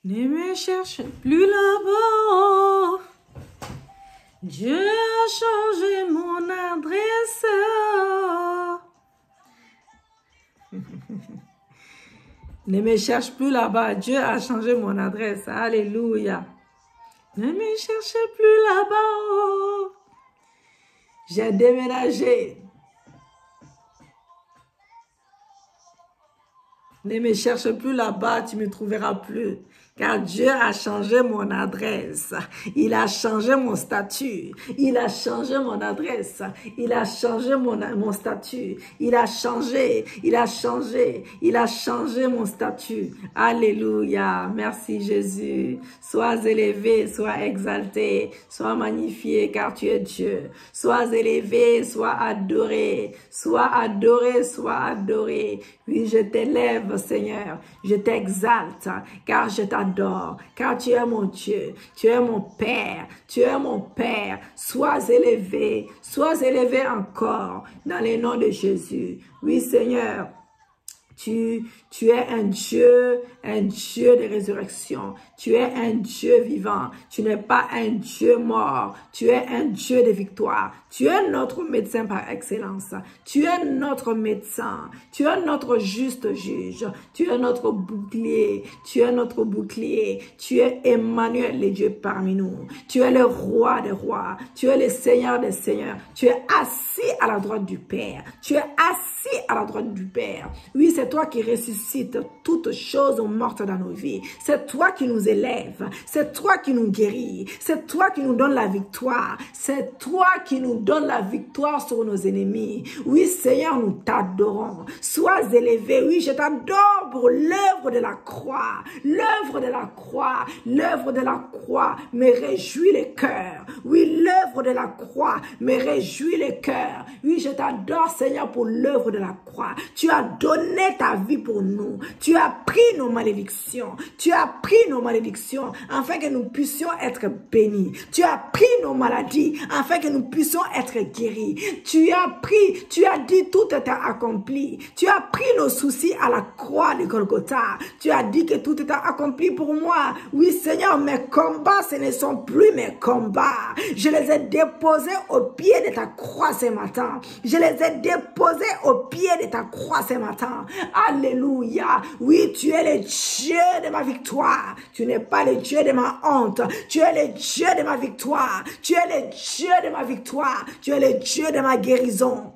Ne me cherche plus là-bas. Dieu a changé mon adresse. Ne me cherche plus là-bas. Dieu a changé mon adresse. Alléluia. Ne me cherchez plus là-bas. J'ai déménagé. Ne me cherche plus là-bas, tu ne me trouveras plus. Car Dieu a changé mon adresse. Il a changé mon statut. Il a changé mon adresse. Il a changé mon statut. Il a changé. Il a changé. Il a changé mon statut. Alléluia. Merci Jésus. Sois élevé, sois exalté, sois magnifié car tu es Dieu. Sois élevé, sois adoré. Sois adoré, sois adoré. Oui, je t'élève, Seigneur. Je t'exalte car je t'adore, car tu es mon Dieu, tu es mon Père, tu es mon Père. Sois élevé encore dans le nom de Jésus. Oui, Seigneur. Tu es un Dieu de résurrection. Tu es un Dieu vivant. Tu n'es pas un Dieu mort. Tu es un Dieu de victoire. Tu es notre médecin par excellence. Tu es notre médecin. Tu es notre juste juge. Tu es notre bouclier. Tu es notre bouclier. Tu es Emmanuel, le Dieu parmi nous. Tu es le roi des rois. Tu es le Seigneur des seigneurs. Tu es assis à la droite du Père. Tu es assis à la droite du Père. Oui, c'est toi qui ressuscites toutes choses mortes dans nos vies. C'est toi qui nous élèves. C'est toi qui nous guéris. C'est toi qui nous donne la victoire. C'est toi qui nous donne la victoire sur nos ennemis. Oui, Seigneur, nous t'adorons. Sois élevé. Oui, je t'adore pour l'œuvre de la croix. L'œuvre de la croix. L'œuvre de la croix me réjouit le cœur. Oui, l'œuvre de la croix me réjouit le cœur. Oui, je t'adore, Seigneur, pour l'œuvre de la croix. Tu as donné ta vie pour nous. Tu as pris nos malédictions. Tu as pris nos malédictions afin que nous puissions être bénis. Tu as pris nos maladies afin que nous puissions être guéris. Tu as dit tout est accompli. Tu as pris nos soucis à la croix de Golgotha. Tu as dit que tout est accompli pour moi. Oui, Seigneur, mes combats, ce ne sont plus mes combats. Je les ai déposés au pied de ta croix ce matin. Je les ai déposés au pied de ta croix ce matin. Alléluia. Oui, tu es le Dieu de ma victoire. Tu n'es pas le Dieu de ma honte. Tu es le Dieu de ma victoire. Tu es le Dieu de ma victoire. Tu es le Dieu de ma guérison.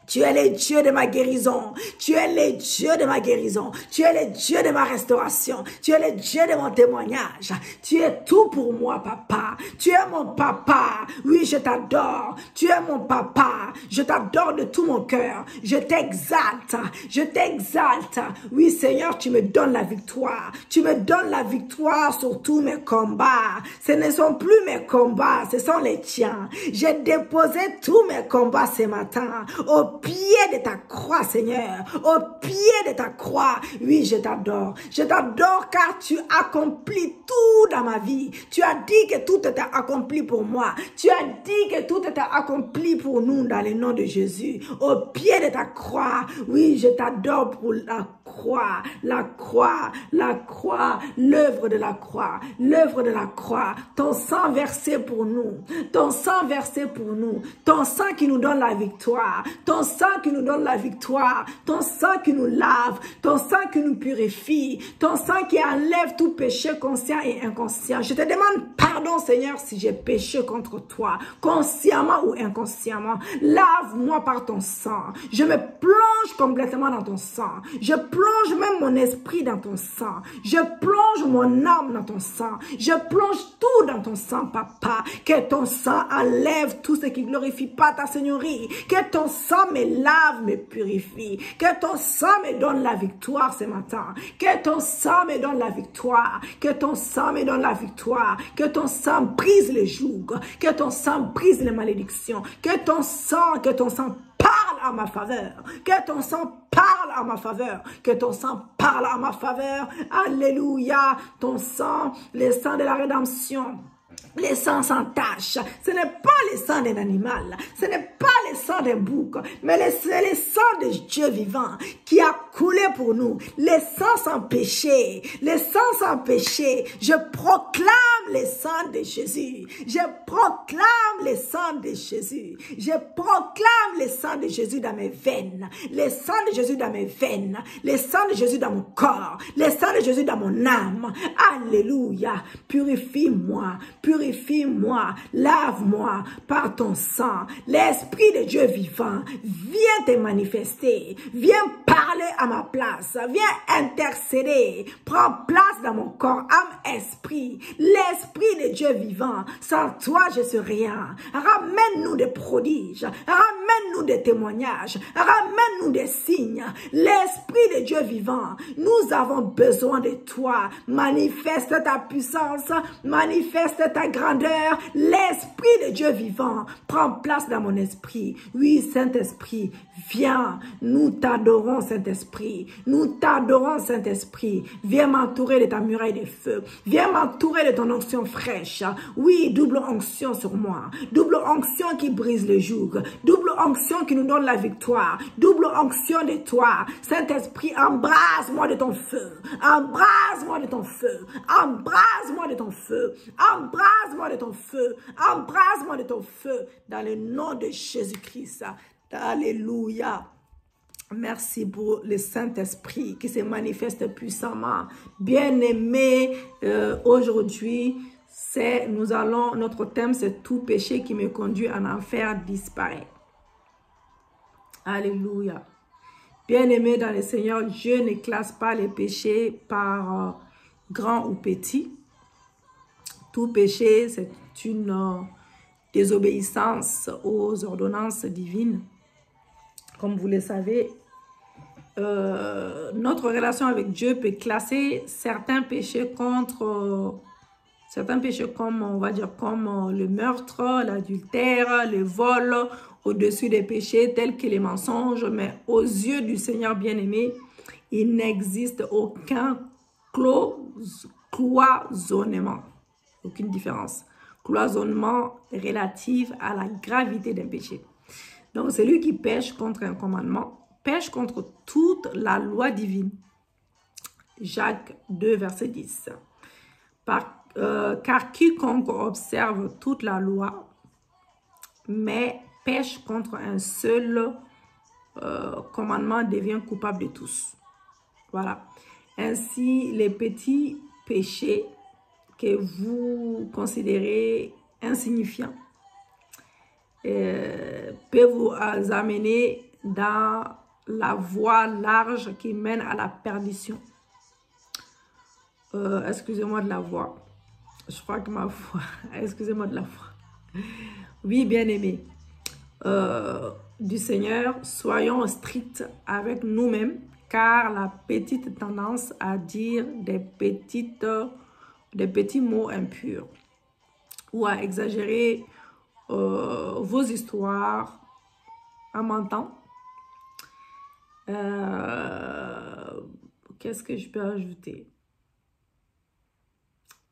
Tu es le Dieu de ma guérison. Tu es le Dieu de ma guérison. Tu es le Dieu de ma restauration. Tu es le Dieu de mon témoignage. Tu es tout pour moi, papa. Tu es mon papa. Oui, je t'adore. Tu es mon papa. Je t'adore de tout mon cœur. Je t'exalte. Je t'exalte. Oui, Seigneur, tu me donnes la victoire. Tu me donnes la victoire sur tous mes combats. Ce ne sont plus mes combats, ce sont les tiens. J'ai déposé tous mes combats ce matin au pied de ta croix, Seigneur, au pied de ta croix. Oui, je t'adore. Je t'adore car tu accomplis tout dans ma vie. Tu as dit que tout était accompli pour moi. Tu as dit que tout était accompli pour nous dans le nom de Jésus. Au pied de ta croix. Oui, je t'adore pour la croix, la croix, la croix, l'œuvre de la croix, l'œuvre de la croix. Ton sang versé pour nous. Ton sang versé pour nous. Ton sang qui nous donne la victoire. Ton sang qui nous donne la victoire, ton sang qui nous lave, ton sang qui nous purifie, ton sang qui enlève tout péché conscient et inconscient. Je te demande pardon, Seigneur, si j'ai péché contre toi, consciemment ou inconsciemment. Lave-moi par ton sang. Je me plonge complètement dans ton sang. Je plonge même mon esprit dans ton sang. Je plonge mon âme dans ton sang. Je plonge tout dans ton sang, papa. Que ton sang enlève tout ce qui ne glorifie pas ta seigneurie. Que ton sang me lave, me purifie. Que ton sang me donne la victoire ce matin. Que ton sang me donne la victoire. Que ton sang me donne la victoire. Que ton sang brise les jougs. Que ton sang brise les malédictions. Que ton sang parle à ma faveur. Que ton sang parle à ma faveur. Que ton sang parle à ma faveur. Alléluia. Ton sang, le sang de la rédemption. les sangs sans tache. Ce n'est pas le sang d'un animal, ce n'est pas le sang d'un bouc, mais c'est le sang de Dieu vivant qui a coulé pour nous. Le sang sans péché, le sang sans péché. Je proclame le sang de Jésus. Je proclame le sang de Jésus. Je proclame le sang de Jésus dans mes veines, le sang de Jésus dans mes veines, le sang de Jésus dans mon corps, le sang de Jésus dans mon âme. Alléluia. Purifie-moi, purifie-moi, lave-moi par ton sang. L'Esprit de Dieu vivant, viens te manifester, viens parler à ma place, viens intercéder, prends place dans mon corps, âme, esprit. L'Esprit de Dieu vivant, sans toi je suis rien. Ramène-nous des prodiges, ramène-nous des témoignages, ramène-nous des signes. L'Esprit de Dieu vivant, nous avons besoin de toi. Manifeste ta puissance, manifeste ta grandeur. L'Esprit de Dieu vivant prend place dans mon esprit. Oui, Saint-Esprit, viens. Nous t'adorons, Saint-Esprit. Nous t'adorons, Saint-Esprit. Viens m'entourer de ta muraille de feu. Viens m'entourer de ton onction fraîche. Oui, double onction sur moi. Double onction qui brise le joug. Double onction qui nous donne la victoire. Double onction de toi. Saint-Esprit, embrase-moi de ton feu. Embrase-moi de ton feu. Embrase-moi de ton feu. Embrase-moi de ton feu. Embrase-moi de ton feu. Dans le nom de Jésus-Christ. Alléluia. Merci pour le Saint-Esprit qui se manifeste puissamment. Bien-aimé, aujourd'hui, notre thème, c'est tout péché qui me conduit en enfer disparaît. Alléluia. Bien-aimé dans le Seigneur, Dieu ne classe pas les péchés par grand ou petit. Tout péché, c'est une désobéissance aux ordonnances divines. Comme vous le savez, notre relation avec Dieu peut classer certains péchés comme, on va dire, comme le meurtre, l'adultère, le vol, au-dessus des péchés tels que les mensonges. Mais aux yeux du Seigneur bien-aimé, il n'existe aucun cloisonnement, aucune différence. Cloisonnement relatif à la gravité d'un péché. Donc, celui qui pêche contre un commandement, pêche contre toute la loi divine. Jacques 2, verset 10. Car quiconque observe toute la loi, mais pêche contre un seul commandement, devient coupable de tous. Voilà. Ainsi, les petits péchés que vous considérez insignifiants peut vous amener dans la voie large qui mène à la perdition. Excusez-moi de la voix. Je crois que ma voix... Excusez-moi de la voix. Oui, bien-aimés du Seigneur, soyons stricts avec nous-mêmes, car la petite tendance à dire des petits mots impurs ou à exagérer vos histoires en mentant. Qu'est-ce que je peux ajouter?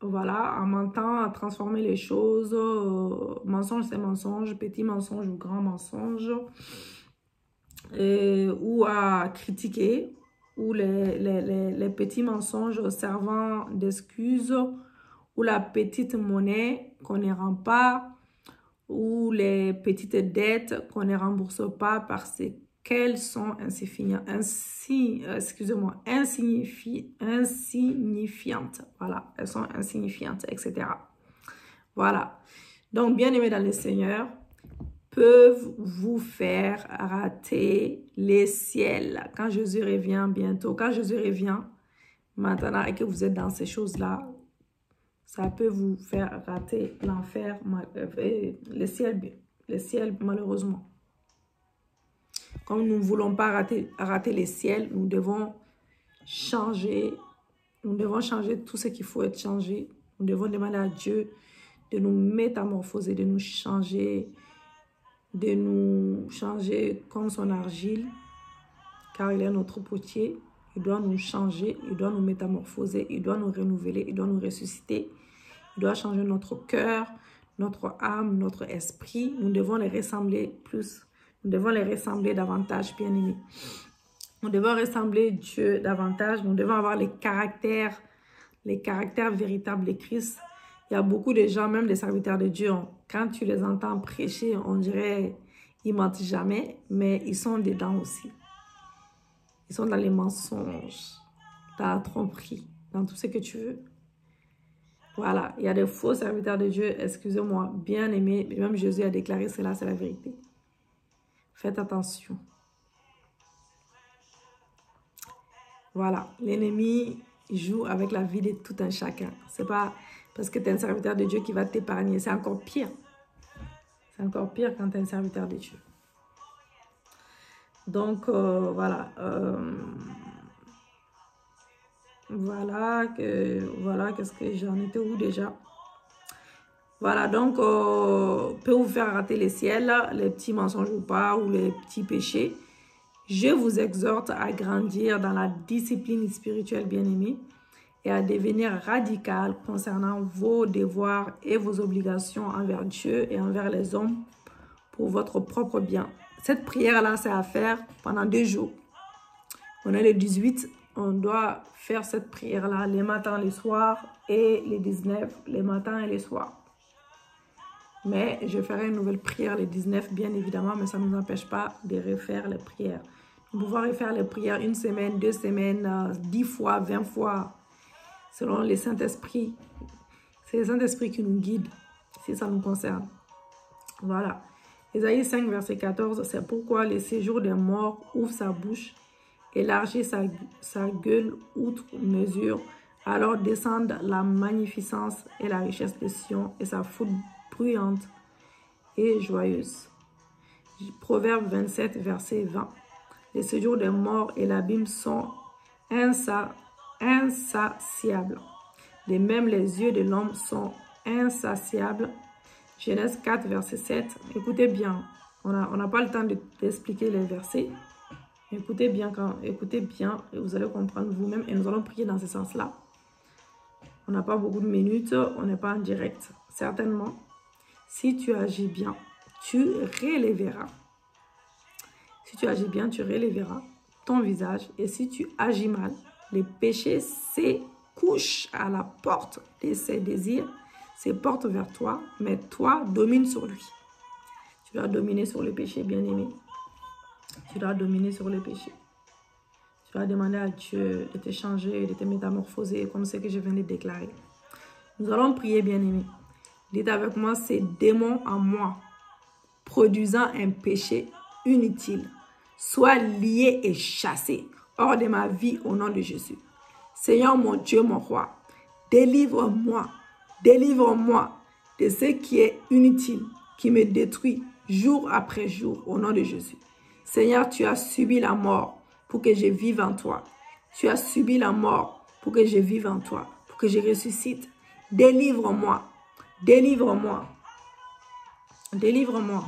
Voilà, en mentant, à transformer les choses. Mensonge, c'est mensonge. Petit mensonge ou grand mensonge. Ou à critiquer. Ou les petits mensonges servant d'excuses. Ou la petite monnaie qu'on ne rend pas. Ou les petites dettes qu'on ne rembourse pas parce qu'elles sont insignifiantes. Voilà, elles sont insignifiantes, etc. Voilà. Donc, bien-aimés dans le Seigneur, peuvent vous faire rater les ciels. Quand Jésus revient bientôt, quand Jésus revient maintenant et que vous êtes dans ces choses-là, ça peut vous faire rater l'enfer, le ciel malheureusement. Comme nous ne voulons pas rater les ciels, nous devons changer. Nous devons changer tout ce qu'il faut être changé. Nous devons demander à Dieu de nous métamorphoser, de nous changer comme son argile, car il est notre potier. Il doit nous changer, il doit nous métamorphoser, il doit nous renouveler, il doit nous ressusciter. Il doit changer notre cœur, notre âme, notre esprit. Nous devons les ressembler plus. Nous devons les ressembler davantage, bien-aimés. Nous devons ressembler Dieu davantage. Nous devons avoir les caractères véritables de Christ. Il y a beaucoup de gens, même des serviteurs de Dieu, quand tu les entends prêcher, on dirait ils mentent jamais, mais ils sont dedans aussi. Ils sont dans les mensonges, dans la tromperie, dans tout ce que tu veux. Voilà, il y a des faux serviteurs de Dieu, excusez-moi, bien aimés, même Jésus a déclaré cela, c'est la vérité. Faites attention. Voilà, l'ennemi joue avec la vie de tout un chacun. C'est pas parce que tu es un serviteur de Dieu qui va t'épargner, c'est encore pire. C'est encore pire quand tu es un serviteur de Dieu. Donc, voilà. Voilà, qu'est-ce que j'en étais où déjà? Voilà, donc, peut vous faire rater les ciels, les petits mensonges ou pas, ou les petits péchés. Je vous exhorte à grandir dans la discipline spirituelle, bien-aimée, et à devenir radical concernant vos devoirs et vos obligations envers Dieu et envers les hommes pour votre propre bien. Cette prière-là, c'est à faire pendant 2 jours. On est le 18, on doit faire cette prière-là les matins, les soirs et les 19, les matins et les soirs. Mais je ferai une nouvelle prière les 19, bien évidemment, mais ça ne nous empêche pas de refaire les prières. Nous pouvons refaire les prières 1 semaine, 2 semaines, 10 fois, 20 fois, selon les Saint-Esprit. C'est le Saint-Esprit qui nous guide, si ça nous concerne. Voilà. Ésaïe 5, verset 14, c'est pourquoi le séjour des morts ouvre sa bouche, élargit sa gueule outre mesure, alors descendent la magnificence et la richesse de Sion et sa foule bruyante et joyeuse. Proverbe 27, verset 20. Le séjour des morts et l'abîme sont insatiables. De même, les yeux de l'homme sont insatiables. Genèse 4, verset 7. Écoutez bien. On n'a pas le temps d'expliquer les versets. Écoutez bien, et vous allez comprendre vous-même. Et nous allons prier dans ce sens-là. On n'a pas beaucoup de minutes. On n'est pas en direct. Certainement, si tu agis bien, tu relèveras. Si tu agis bien, tu relèveras ton visage. Et si tu agis mal, les péchés se couchent à la porte de ses désirs, se portent vers toi, mais toi, domine sur lui. Tu dois dominer sur le péché, bien-aimé. Tu dois dominer sur le péché. Tu dois demander à Dieu de te changer, de te métamorphoser, comme ce que je viens de déclarer. Nous allons prier, bien-aimé. Dites avec moi, ces démons en moi, produisant un péché inutile, soient liés et chassés hors de ma vie au nom de Jésus. Seigneur mon Dieu, mon roi, délivre-moi de ce qui est inutile, qui me détruit jour après jour au nom de Jésus. Seigneur, tu as subi la mort pour que je vive en toi. Tu as subi la mort pour que je vive en toi, pour que je ressuscite. Délivre-moi, délivre-moi, délivre-moi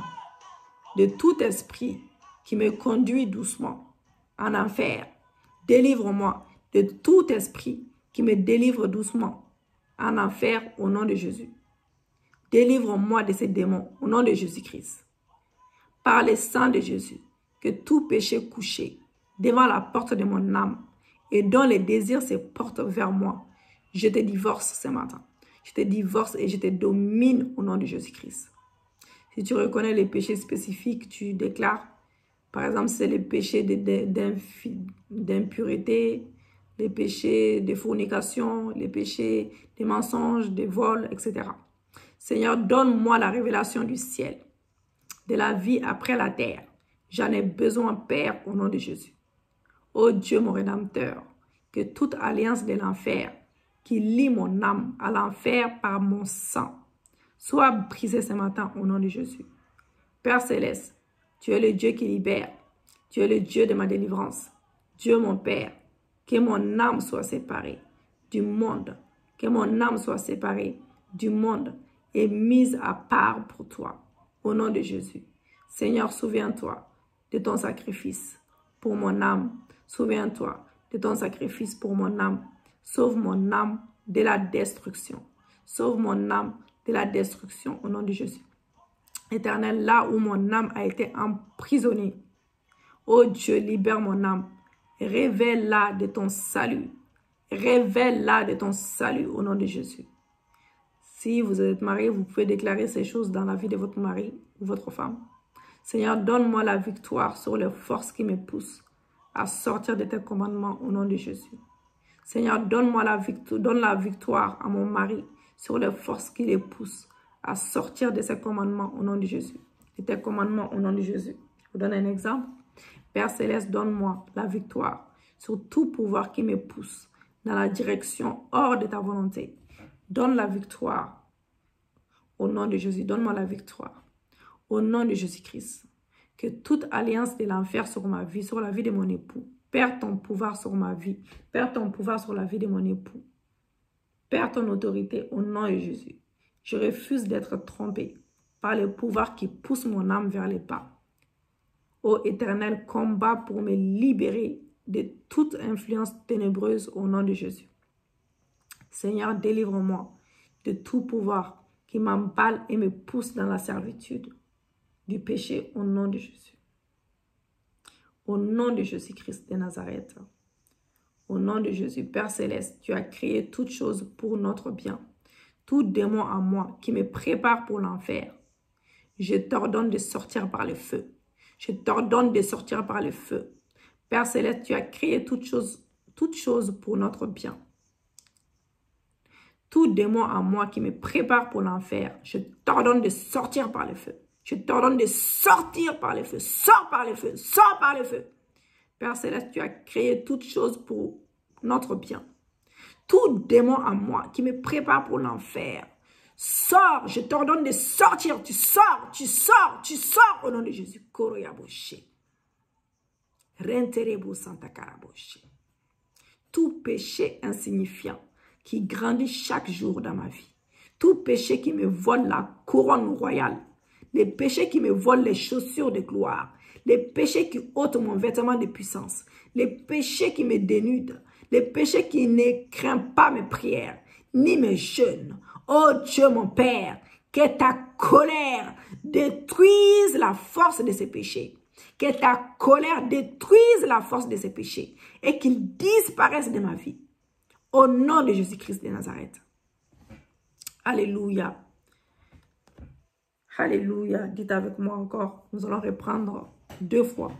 de tout esprit qui me conduit doucement en enfer. Délivre-moi de tout esprit qui me délivre doucement en enfer au nom de Jésus. Délivre-moi de ces démons au nom de Jésus-Christ. Par le sang de Jésus, que tout péché couché devant la porte de mon âme et dont les désirs se portent vers moi, je te divorce ce matin. Je te divorce et je te domine au nom de Jésus-Christ. Si tu reconnais les péchés spécifiques, tu déclares, par exemple, c'est les péchés d'impureté, les péchés de fornication, les péchés des mensonges, des vols, etc. Seigneur, donne-moi la révélation du ciel, de la vie après la terre. J'en ai besoin, Père, au nom de Jésus. Ô Dieu, mon Rédempteur, que toute alliance de l'enfer qui lie mon âme à l'enfer par mon sang soit brisée ce matin au nom de Jésus. Père Céleste, tu es le Dieu qui libère. Tu es le Dieu de ma délivrance. Dieu mon Père, que mon âme soit séparée du monde. Que mon âme soit séparée du monde et mise à part pour toi. Au nom de Jésus. Seigneur, souviens-toi de ton sacrifice pour mon âme. Souviens-toi de ton sacrifice pour mon âme. Sauve mon âme de la destruction. sauve mon âme de la destruction au nom de Jésus. Éternel, là où mon âme a été emprisonnée, ô Dieu, libère mon âme. Révèle-la de ton salut. Révèle-la de ton salut au nom de Jésus. Si vous êtes marié, vous pouvez déclarer ces choses dans la vie de votre mari ou votre femme. Seigneur, donne-moi la victoire sur les forces qui me poussent à sortir de tes commandements au nom de Jésus. Seigneur, donne-moi donne la victoire à mon mari sur les forces qui les poussent à sortir de ses commandements au nom de Jésus. De tes commandements au nom de Jésus. Je vous donne un exemple. Père Céleste, donne-moi la victoire sur tout pouvoir qui me pousse dans la direction hors de ta volonté. Donne la victoire au nom de Jésus. Donne-moi la victoire au nom de Jésus-Christ. Que toute alliance de l'enfer sur ma vie, sur la vie de mon époux, perd ton pouvoir sur ma vie. Perd ton pouvoir sur la vie de mon époux. Perds ton autorité au nom de Jésus. Je refuse d'être trompé par le pouvoir qui pousse mon âme vers les pas. Ô Éternel, combat pour me libérer de toute influence ténébreuse au nom de Jésus. Seigneur, délivre-moi de tout pouvoir qui m'emballe et me pousse dans la servitude du péché au nom de Jésus. Au nom de Jésus-Christ de Nazareth. Au nom de Jésus, Père Céleste, tu as créé toutes choses pour notre bien. Tout démon en moi qui me prépare pour l'enfer, je t'ordonne de sortir par le feu. Je t'ordonne de sortir par le feu. Père Céleste, tu as créé toutes choses pour notre bien. Tout démon en moi qui me prépare pour l'enfer, je t'ordonne de sortir par le feu. Je t'ordonne de sortir par le feu. Sors par le feu. Sors par le feu. Père Céleste, tu as créé toutes choses pour notre bien. Tout démon en moi qui me prépare pour l'enfer, sors, je t'ordonne de sortir. Tu sors, tu sors, tu sors au nom de Jésus. Tout péché insignifiant qui grandit chaque jour dans ma vie, tout péché qui me vole la couronne royale, les péchés qui me volent les chaussures de gloire, les péchés qui ôtent mon vêtement de puissance, les péchés qui me dénudent, les péchés qui ne craignent pas mes prières, ni mes jeûnes. Oh Dieu mon Père, que ta colère détruise la force de ces péchés. Que ta colère détruise la force de ces péchés et qu'ils disparaissent de ma vie. Au nom de Jésus-Christ de Nazareth. Alléluia. Alléluia. Dites avec moi encore. Nous allons reprendre 2 fois.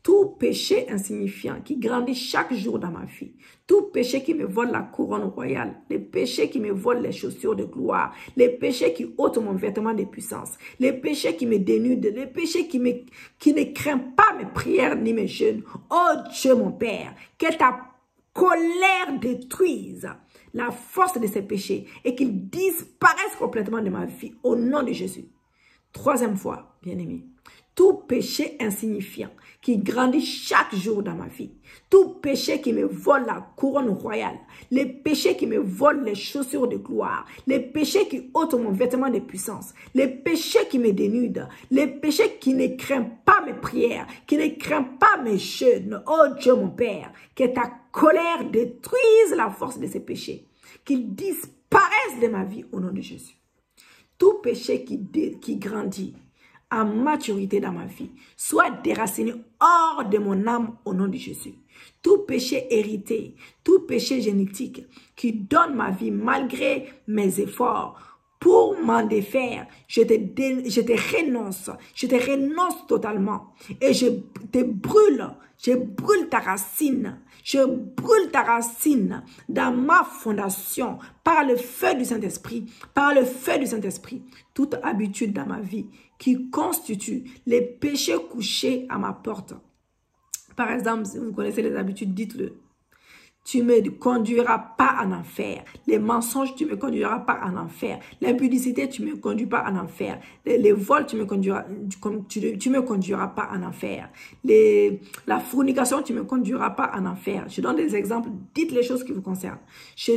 Tout péché insignifiant qui grandit chaque jour dans ma vie, tout péché qui me vole la couronne royale, les péchés qui me volent les chaussures de gloire, les péchés qui ôtent mon vêtement de puissance, les péchés qui me dénudent, les péchés qui ne craignent pas mes prières ni mes jeûnes. Oh Dieu mon Père, que ta colère détruise la force de ces péchés et qu'ils disparaissent complètement de ma vie au nom de Jésus. 3e fois, bien-aimé. Tout péché insignifiant qui grandit chaque jour dans ma vie, tout péché qui me vole la couronne royale, les péchés qui me volent les chaussures de gloire, les péchés qui ôtent mon vêtement de puissance, les péchés qui me dénudent, les péchés qui ne craignent pas mes prières, qui ne craignent pas mes jeûnes. Oh Dieu mon Père, que ta colère détruise la force de ces péchés, qu'ils disparaissent de ma vie au nom de Jésus. Tout péché qui grandit à maturité dans ma vie, soit déraciné hors de mon âme au nom de Jésus. Tout péché hérité, tout péché génétique qui donne ma vie malgré mes efforts pour m'en défaire, je te renonce totalement et je brûle ta racine. Je brûle ta racine dans ma fondation par le feu du Saint-Esprit, par le feu du Saint-Esprit. Toute habitude dans ma vie qui constitue les péchés couchés à ma porte. Par exemple, si vous connaissez les habitudes, dites-le. Tu ne me conduiras pas en enfer. Les mensonges, tu ne me conduiras pas en enfer. L'impudicité, tu ne me conduis pas en enfer. Les vols, tu ne me conduiras pas en enfer. La fornication, tu ne me conduiras pas en enfer. Je donne des exemples. Dites les choses qui vous concernent. Je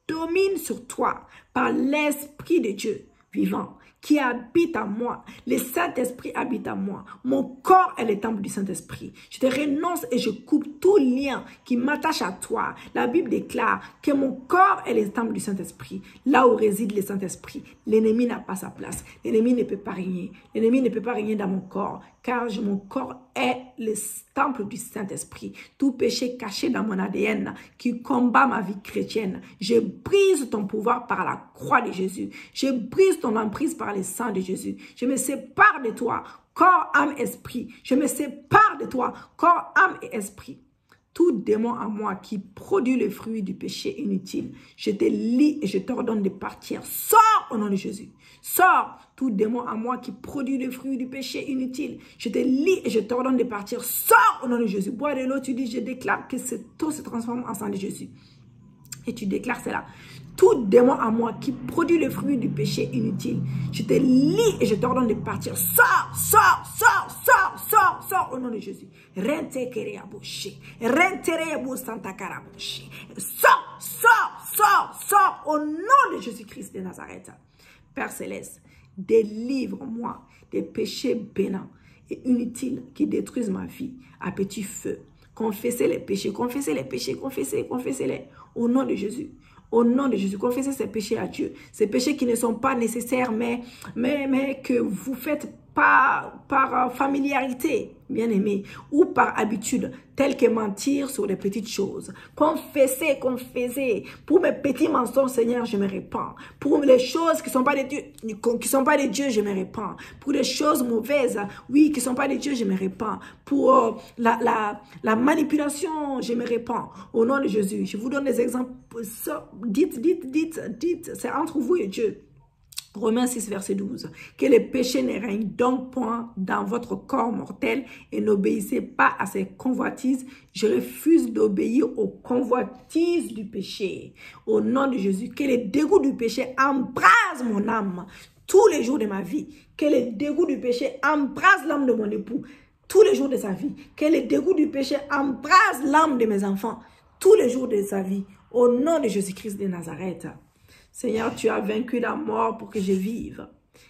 domine sur toi par l'Esprit de Dieu vivant qui habite en moi. Le Saint-Esprit habite en moi. Mon corps est le temple du Saint-Esprit. Je te renonce et je coupe tout lien qui m'attache à toi. La Bible déclare que mon corps est le temple du Saint-Esprit. Là où réside le Saint-Esprit, l'ennemi n'a pas sa place. L'ennemi ne peut pas régner. L'ennemi ne peut pas régner dans mon corps, car mon corps est le temple du Saint-Esprit. Tout péché caché dans mon ADN qui combat ma vie chrétienne, je brise ton pouvoir par la croix de Jésus. Je brise ton emprise par le sang de Jésus. Je me sépare de toi, corps, âme, esprit. Je me sépare de toi, corps, âme et esprit. Tout démon en moi qui produit le fruit du péché inutile, je te lie et je t'ordonne de partir. Sors au nom de Jésus. Sors, tout démon en moi qui produit le fruit du péché inutile. Je te lie et je t'ordonne de partir. Sors au nom de Jésus. Bois de l'eau, tu dis, je déclare que cette eau se transforme en sang de Jésus. Et tu déclares cela. Tout démon en moi qui produit le fruit du péché inutile, je te lie et je t'ordonne de partir. Sors, sors, sors, sors, sors, sors au nom de Jésus. Sors, sors, sors, sors au nom de Jésus-Christ de Nazareth. Père Céleste, délivre-moi des péchés bénins et inutiles qui détruisent ma vie à petit feu. Confessez les péchés, confessez-les. Au nom de Jésus. Au nom de Jésus, confessez ces péchés à Dieu. Ces péchés qui ne sont pas nécessaires, mais que vous faites par familiarité, bien aimé, ou par habitude, telles que mentir sur les petites choses. Confessez. Pour mes petits mensonges, Seigneur, je me répands. Pour les choses qui ne sont pas de Dieu, je me répands. Pour les choses mauvaises, oui, qui ne sont pas de Dieu, je me répands. Pour la manipulation, je me répands. Au nom de Jésus, je vous donne des exemples. Dites, c'est entre vous et Dieu. Romains 6, verset 12. Que le péché ne règne donc point dans votre corps mortel et n'obéissez pas à ses convoitises. Je refuse d'obéir aux convoitises du péché. Au nom de Jésus, que le dégoût du péché embrase mon âme tous les jours de ma vie. Que le dégoût du péché embrase l'âme de mon époux tous les jours de sa vie. Que le dégoût du péché embrase l'âme de mes enfants tous les jours de sa vie. Au nom de Jésus-Christ de Nazareth. Seigneur, tu as vaincu la mort pour que je vive.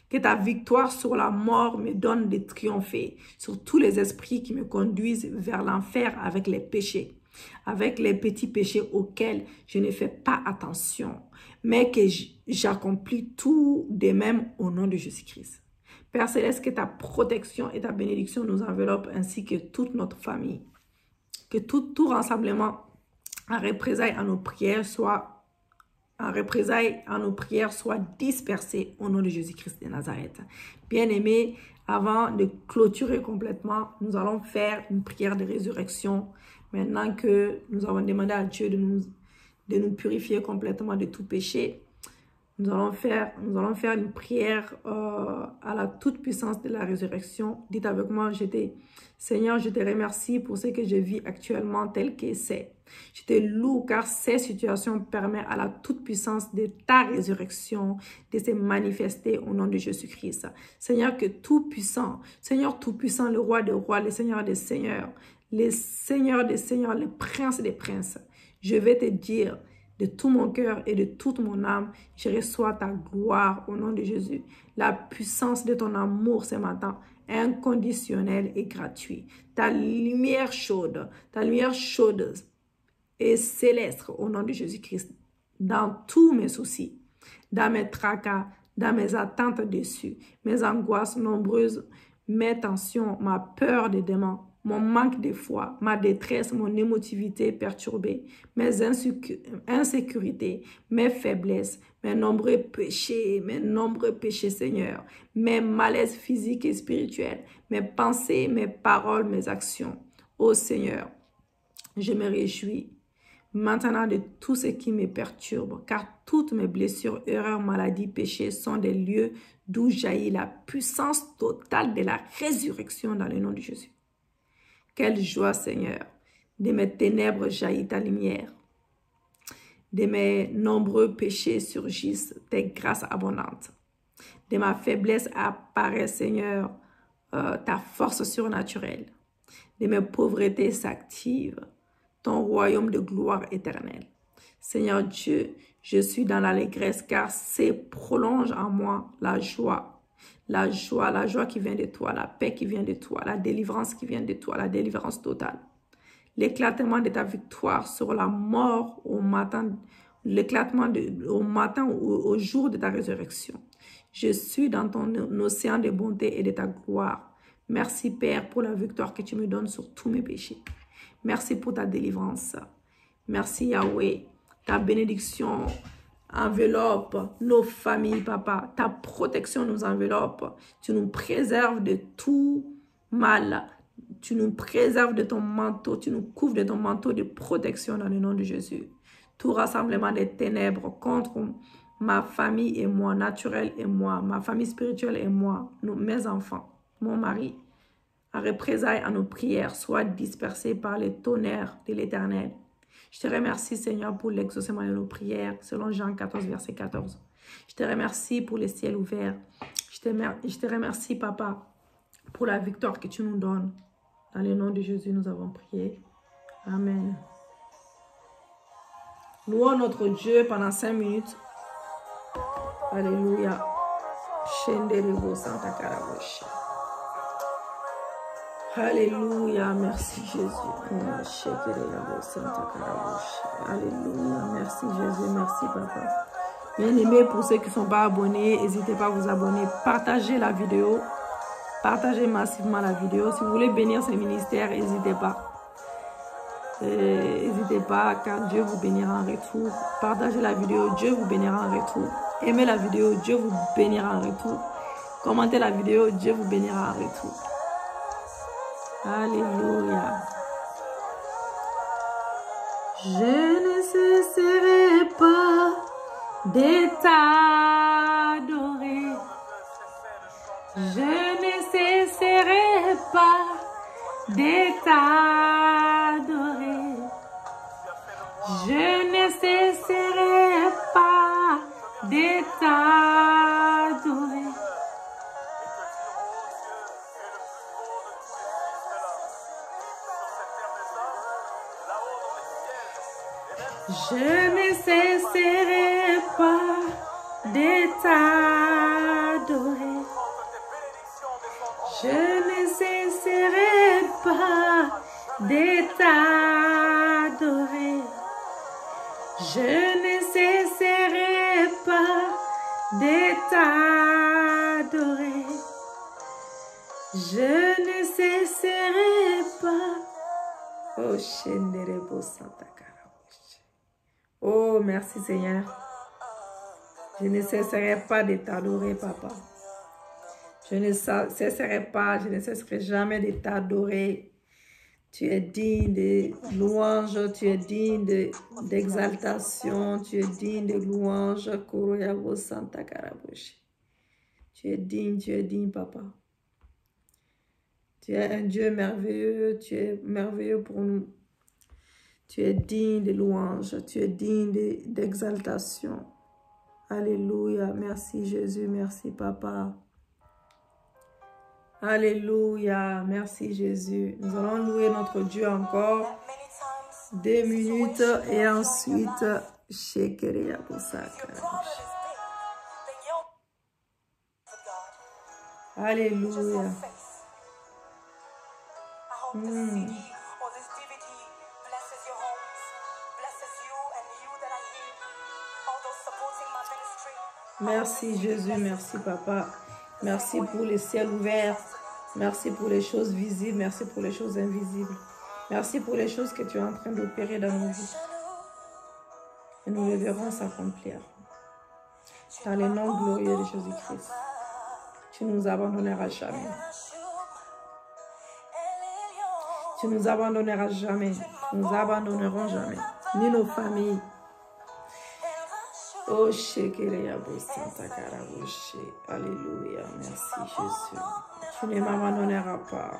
Que ta victoire sur la mort me donne de triompher sur tous les esprits qui me conduisent vers l'enfer avec les péchés, avec les petits péchés auxquels je ne fais pas attention, mais que j'accomplis tout de même au nom de Jésus-Christ. Père Céleste, que ta protection et ta bénédiction nous enveloppent ainsi que toute notre famille. Que tout rassemblement en représailles à nos prières soit dispersé au nom de Jésus-Christ de Nazareth. Bien-aimés, avant de clôturer complètement, nous allons faire une prière de résurrection. Maintenant que nous avons demandé à Dieu de nous purifier complètement de tout péché, nous allons faire une prière à la toute puissance de la résurrection. Dites avec moi, Seigneur, je te remercie pour ce que je vis actuellement tel que c'est. Je te loue car ces situations permettent à la toute puissance de ta résurrection de se manifester au nom de Jésus-Christ. Seigneur, que tout-puissant, Seigneur tout-puissant, le roi des rois, le Seigneur des seigneurs, le Seigneur des seigneurs, le prince des princes, je vais te dire de tout mon cœur et de toute mon âme, je reçois ta gloire au nom de Jésus. La puissance de ton amour ce matin, inconditionnelle et gratuite. Ta lumière chaude et céleste au nom de Jésus-Christ. Dans tous mes soucis, dans mes tracas, dans mes attentes déçues, mes angoisses nombreuses, mes tensions, ma peur des démons, mon manque de foi, ma détresse, mon émotivité perturbée, mes insécurités, mes faiblesses, mes nombreux péchés, Seigneur, mes malaises physiques et spirituels, mes pensées, mes paroles, mes actions. Ô Seigneur, je me réjouis maintenant de tout ce qui me perturbe, car toutes mes blessures, erreurs, maladies, péchés sont des lieux d'où jaillit la puissance totale de la résurrection dans le nom de Jésus. Quelle joie, Seigneur, de mes ténèbres jaillit ta lumière, de mes nombreux péchés surgissent tes grâces abondantes, de ma faiblesse apparaît, Seigneur, ta force surnaturelle, de mes pauvretés s'active ton royaume de gloire éternelle. Seigneur Dieu, je suis dans l'allégresse car c'est prolonge en moi la joie la joie qui vient de toi, la paix qui vient de toi, la délivrance qui vient de toi, la délivrance totale. L'éclatement de ta victoire sur la mort au matin, l'éclatement au matin ou au jour de ta résurrection. Je suis dans ton océan de bonté et de ta gloire. Merci Père pour la victoire que tu me donnes sur tous mes péchés. Merci pour ta délivrance. Merci Yahweh. Ta bénédiction enveloppe nos familles, papa. Ta protection nous enveloppe. Tu nous préserves de tout mal. Tu nous préserves de ton manteau. Tu nous couvres de ton manteau de protection dans le nom de Jésus. Tout rassemblement des ténèbres contre ma famille et moi, naturelle et moi, ma famille spirituelle et moi, mes enfants, mon mari, en représailles à nos prières, soient dispersés par les tonnerres de l'Éternel. Je te remercie, Seigneur, pour l'exaucement de nos prières, selon Jean 14, verset 14. Je te remercie pour les ciels ouverts. Je te remercie, Papa, pour la victoire que tu nous donnes. Dans le nom de Jésus, nous avons prié. Amen. Louons notre Dieu pendant 5 minutes. Alléluia. Alléluia, merci Jésus. Alléluia, merci Jésus, merci Papa. Bien-aimés, pour ceux qui ne sont pas abonnés, n'hésitez pas à vous abonner. Partagez la vidéo. Partagez massivement la vidéo. Si vous voulez bénir ces ministères, n'hésitez pas. N'hésitez pas, car Dieu vous bénira en retour. Partagez la vidéo, Dieu vous bénira en retour. Aimez la vidéo, Dieu vous bénira en retour. Commentez la vidéo, Dieu vous bénira en retour. Alléluia. Je ne cesserai pas de t'adorer. Je ne cesserai pas de t'adorer. Je ne cesserai pas de t'adorer. Je ne cesserai pas de t'adorer. Je ne cesserai pas de t'adorer. Je ne cesserai pas de t'adorer. Je ne cesserai pas. Oh, Shenderebo Santa Karabushi. Oh, merci Seigneur. Je ne cesserai pas de t'adorer, Papa. Je ne cesserai pas, je ne cesserai jamais de t'adorer. Tu es digne de louange, tu es digne d'exaltation, tu es digne de louange. Koroyavo Santa Karabushi. Tu es digne, Papa. Tu es un Dieu merveilleux, tu es merveilleux pour nous. Tu es digne de louange, tu es digne d'exaltation. Alléluia, merci Jésus, merci Papa. Alléluia, merci Jésus. Nous allons louer notre Dieu encore 2 minutes et ensuite, Shekeria Bosaka. Alléluia. Merci Jésus, merci Papa. Merci pour les ciels ouverts. Merci pour les choses visibles. Merci pour les choses invisibles. Merci pour les choses que tu es en train d'opérer dans nos vies. Et nous les verrons s'accomplir. Dans le nom glorieux de Jésus-Christ. Tu ne nous abandonneras jamais. Tu ne nous abandonneras jamais. Nous nous abandonnerons jamais. Ni nos familles. Oh, Shekerea Santa Karabushi. Alléluia. Merci Jésus. Tu ne m'abandonneras pas.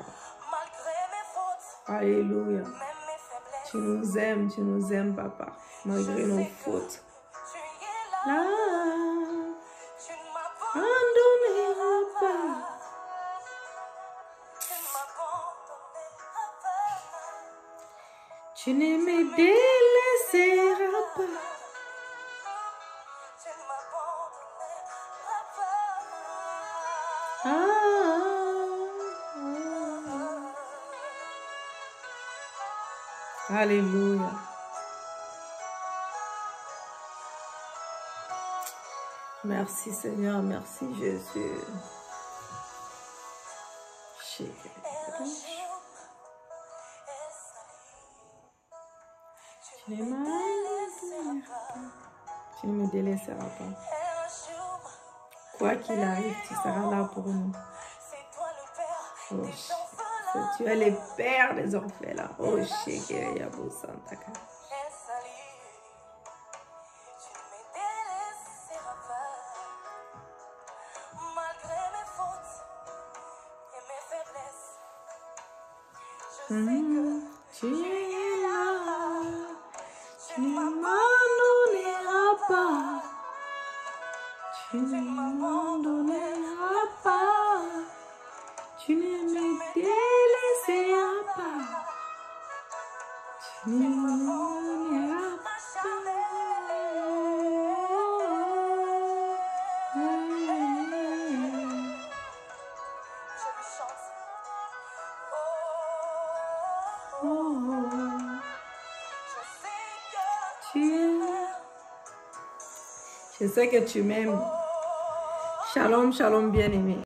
Alléluia. Tu nous aimes, Papa, malgré nos fautes. Là, abandonneras pas. Tu ne me délaisseras pas. Alléluia. Merci Seigneur, merci Jésus. Tu ne me délaisseras pas. Quoi qu'il arrive, tu seras là pour nous. Oh, tu es le père des orphelins. Oh, Shekereyabo Santaka. Tu es là, tu ne m'abandonneras pas, tu ne m'abandonneras pas, tu ne me délaisseras pas, tu ne m'abandonneras pas. Je sais que tu m'aimes. Shalom, shalom bien-aimé.